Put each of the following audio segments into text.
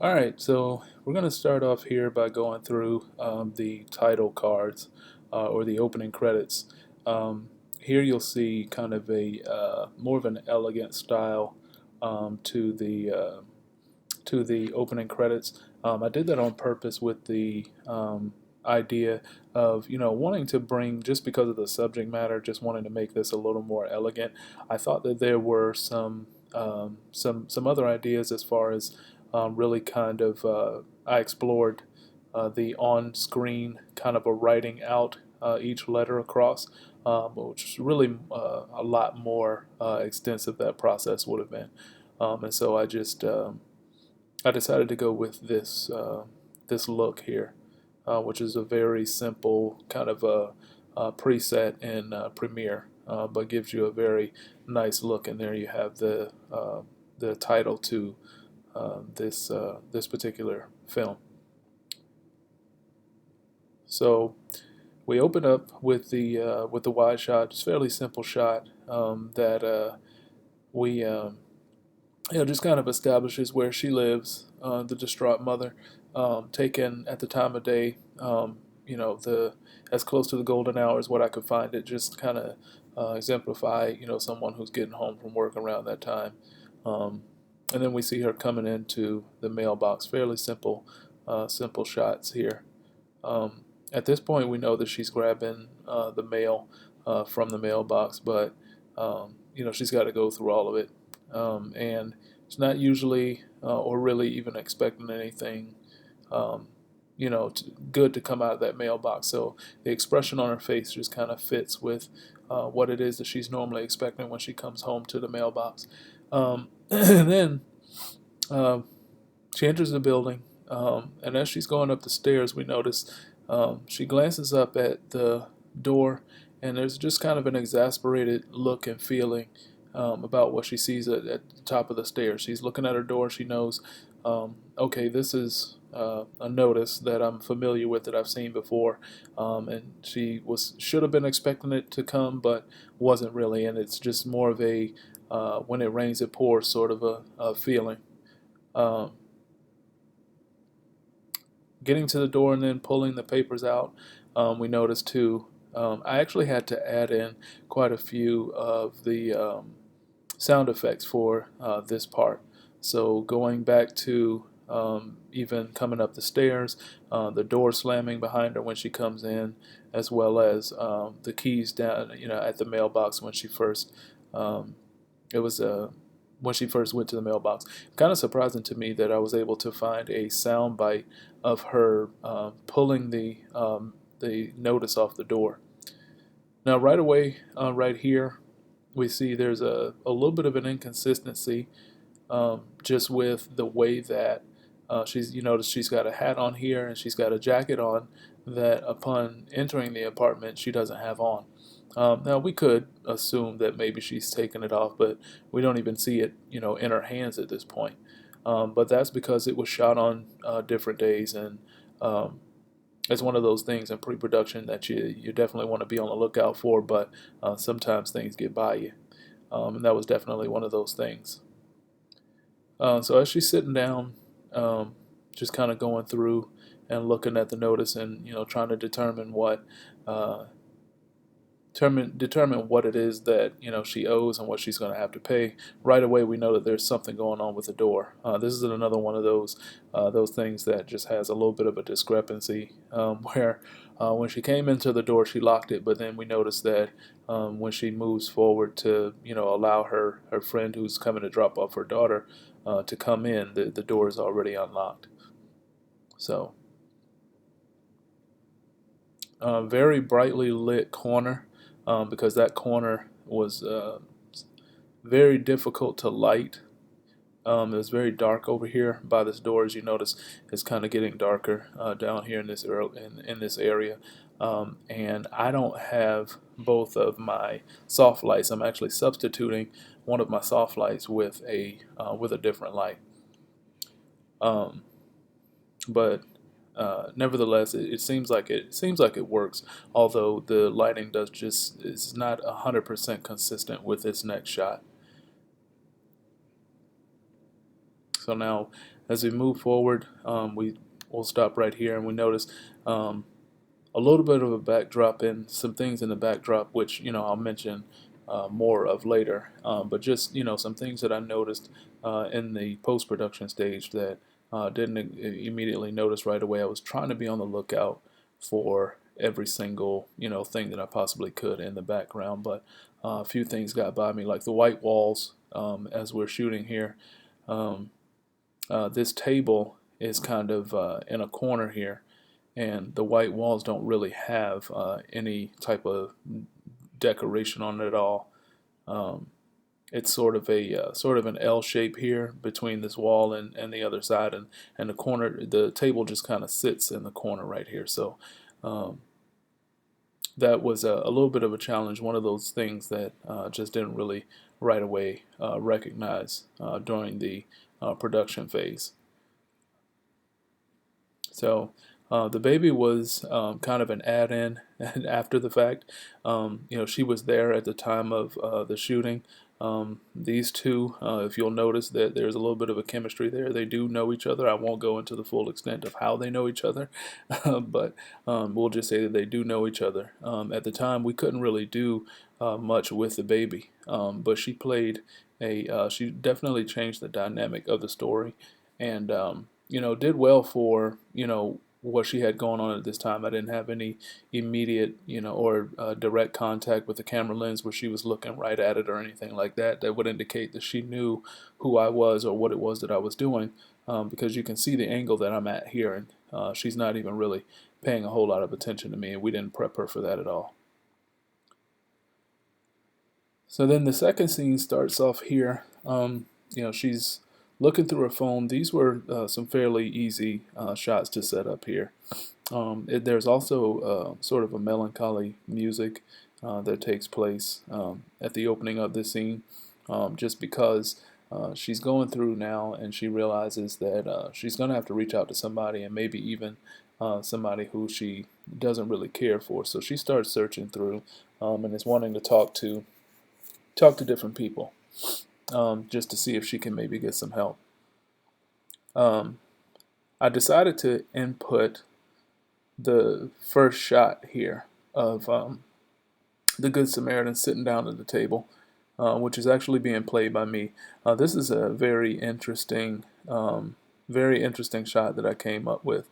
All right, so we're going to start off here by going through the title cards or the opening credits. Here you'll see kind of a more of an elegant style to the opening credits. I did that on purpose with the idea of wanting to bring, just because of the subject matter, just wanting to make this a little more elegant. I thought that there were some other ideas as far as really kind of I explored the on-screen kind of a writing out each letter across, which is really a lot more extensive that process would have been. And so I decided to go with this look here, which is a very simple kind of a preset in Premiere, but gives you a very nice look. And there you have the title to this particular film. So we open up with the wide shot, just fairly simple shot that we just kind of establishes where she lives, the distraught mother, taken at the time of day. The as close to the golden hour as what I could find. It just kind of exemplify, someone who's getting home from work around that time. Um, and then we see her coming into the mailbox. Fairly simple, simple shots here. At this point, we know that she's grabbing the mail from the mailbox, but she's got to go through all of it, and it's not usually or really even expecting anything, good to come out of that mailbox. So the expression on her face just kind of fits with what it is that she's normally expecting when she comes home to the mailbox. And then um, she enters the building, and as she's going up the stairs, we notice she glances up at the door, and there's just kind of an exasperated look and feeling about what she sees at the top of the stairs. She's looking at her door. She knows, okay, this is a notice that I'm familiar with, that I've seen before, and she should have been expecting it to come, but wasn't really. And it's just more of a when it rains, it pours sort of a feeling. Um, Getting to the door and then pulling the papers out, we noticed too. I actually had to add in quite a few of the sound effects for this part. So going back to even coming up the stairs, the door slamming behind her when she comes in, as well as the keys down, at the mailbox when she first. It was when she first went to the mailbox. Kind of surprising to me that I was able to find a sound bite of her pulling the notice off the door. Now, right away, right here, we see there's a little bit of an inconsistency, just with the way that you notice she's got a hat on here and she's got a jacket on that upon entering the apartment she doesn't have on. Now we could assume that maybe she's taken it off, but we don't even see it, in her hands at this point. But that's because it was shot on different days, and um, it's one of those things in pre-production that you definitely want to be on the lookout for. But sometimes things get by you, and that was definitely one of those things. So as she's sitting down, just kind of going through and looking at the notice, and trying to uh, determine what it is that she owes and what she's going to have to pay. Right away, we know that there's something going on with the door. This is another one of those things that just has a little bit of a discrepancy, where when she came into the door, she locked it, but then we notice that when she moves forward to allow her friend who's coming to drop off her daughter to come in, the door is already unlocked. So, very brightly lit corner, because that corner was very difficult to light. It was very dark over here by this door. As you notice, it's kind of getting darker down here in in this area. And I don't have both of my soft lights. I'm actually substituting one of my soft lights with a different light. Um, but nevertheless, it seems like it works. Although the lighting does just is not 100% consistent with this next shot. So now, as we move forward, we'll stop right here, and we notice a little bit of a backdrop and some things in the backdrop, which I'll mention more of later. But just some things that I noticed in the post-production stage that didn't immediately notice right away. I was trying to be on the lookout for every single thing that I possibly could in the background, but a few things got by me, like the white walls. As we're shooting here, um, this table is kind of in a corner here, and the white walls don't really have any type of decoration on it at all. Um, it's sort of a sort of an L shape here between this wall and the other side, and the corner, the table just kind of sits in the corner right here. So um, that was a little bit of a challenge, one of those things that just didn't really right away recognize during the production phase. So the baby was kind of an add-in and after the fact. She was there at the time of the shooting. These two, if you'll notice that there's a little bit of a chemistry there. They do know each other. I won't go into the full extent of how they know each other, but we'll just say that they do know each other. At the time, we couldn't really do much with the baby, but she played she definitely changed the dynamic of the story, and did well for what she had going on at this time. I didn't have any immediate or direct contact with the camera lens where she was looking right at it or anything like that. That would indicate that she knew who I was or what it was that I was doing, because you can see the angle that I'm at here, and she's not even really paying a whole lot of attention to me, and we didn't prep her for that at all. So then the second scene starts off here. She's looking through her phone. These were some fairly easy shots to set up here. There's also sort of a melancholy music that takes place at the opening of this scene, just because she's going through now and she realizes that she's going to have to reach out to somebody, and maybe even somebody who she doesn't really care for. So she starts searching through and is wanting to talk to different people, just to see if she can maybe get some help. Um, I decided to input the first shot here of the Good Samaritan sitting down at the table, which is actually being played by me. This is a very interesting shot that I came up with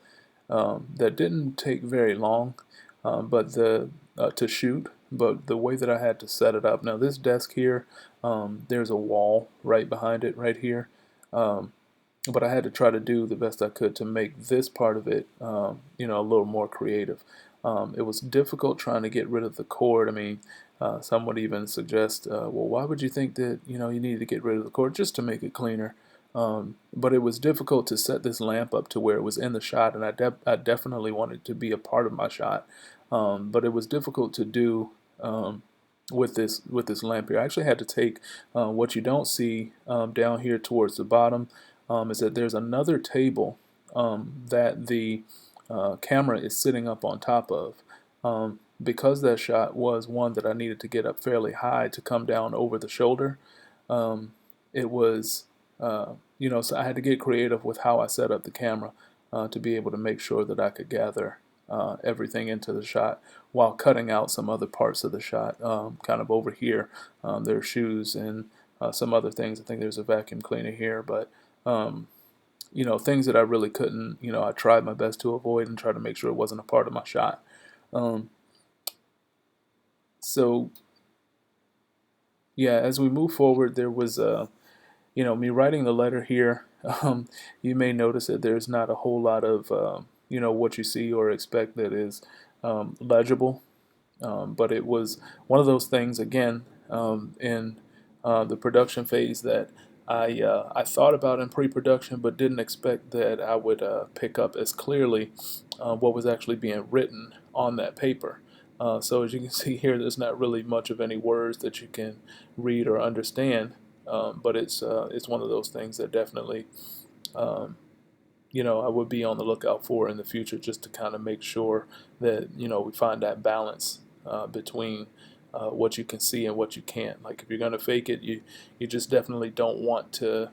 that didn't take very long, but to shoot. But the way that I had to set it up. Now this desk here, there's a wall right behind it, right here. But I had to try to do the best I could to make this part of it, a little more creative. It was difficult trying to get rid of the cord. I mean, some would even suggest, well, why would you think that you needed to get rid of the cord just to make it cleaner? But it was difficult to set this lamp up to where it was in the shot, and I definitely wanted to be a part of my shot. But it was difficult to do with this lamp here. I actually had to take what you don't see down here towards the bottom, is that there's another table that the camera is sitting up on top of. Because that shot was one that I needed to get up fairly high to come down over the shoulder, it was, so I had to get creative with how I set up the camera to be able to make sure that I could gather everything into the shot while cutting out some other parts of the shot. Kind of over here, there are shoes and some other things. I think there's a vacuum cleaner here, but things that I really couldn't, I tried my best to avoid and try to make sure it wasn't a part of my shot. So yeah, as we move forward, there was me writing the letter here. You may notice that there's not a whole lot of what you see or expect that is legible, but it was one of those things again in the production phase that I thought about in pre-production, but didn't expect that I would pick up as clearly what was actually being written on that paper. So as you can see here, there's not really much of any words that you can read or understand, but it's one of those things that definitely I would be on the lookout for in the future, just to kind of make sure that we find that balance between what you can see and what you can't. Like if you're going to fake it, you just definitely don't want to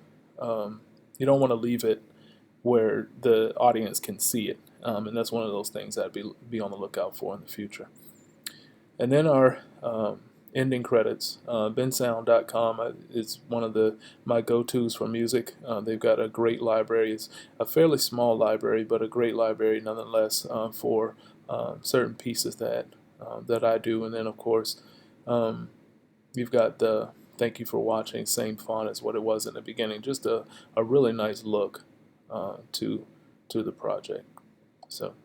You don't want to leave it where the audience can see it, and that's one of those things that I'd be on the lookout for in the future. And then our ending credits. Bensound.com is one of my go-tos for music. They've got a great library. It's a fairly small library, but a great library nonetheless for certain pieces that I do. And then of course you've got the thank you for watching, same font as what it was in the beginning. Just a really nice look to the project. So